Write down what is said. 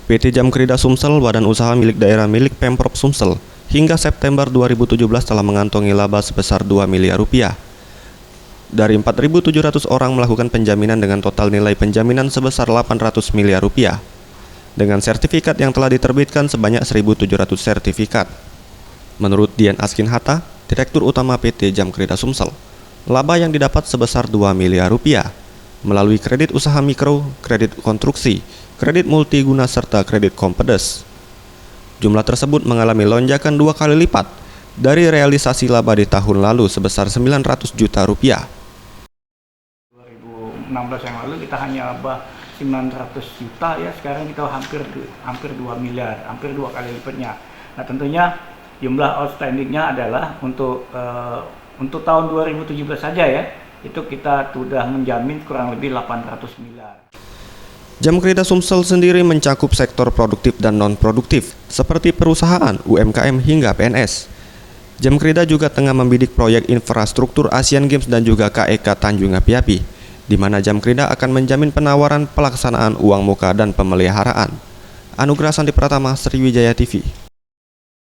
PT Jamkrida Sumsel, badan usaha milik daerah milik Pemprov Sumsel, hingga September 2017 telah mengantongi laba sebesar 2 miliar rupiah. Dari 4.700 orang melakukan penjaminan dengan total nilai penjaminan sebesar 800 miliar rupiah. Dengan sertifikat yang telah diterbitkan sebanyak 1.700 sertifikat. Menurut Dian Askin Hatta, Direktur Utama PT Jamkrida Sumsel, laba yang didapat sebesar 2 miliar rupiah melalui kredit usaha mikro, kredit konstruksi, kredit multiguna serta kredit kompedes. Jumlah tersebut mengalami lonjakan 2 kali lipat dari realisasi laba di tahun lalu sebesar 900 juta rupiah. 2016 yang lalu kita hanya laba 900 juta ya, sekarang kita hampir 2 miliar, hampir 2 kali lipatnya. Nah, tentunya jumlah outstandingnya adalah untuk tahun 2017 saja ya, itu kita sudah menjamin kurang lebih 800 miliar. Jamkrida Sumsel sendiri mencakup sektor produktif dan non-produktif, seperti perusahaan, UMKM hingga PNS. Jamkrida juga tengah membidik proyek infrastruktur Asian Games dan juga KEK Tanjung Api-Api, di mana Jamkrida akan menjamin penawaran pelaksanaan uang muka dan pemeliharaan. Anugrah Sandi Pratama, Sriwijaya TV.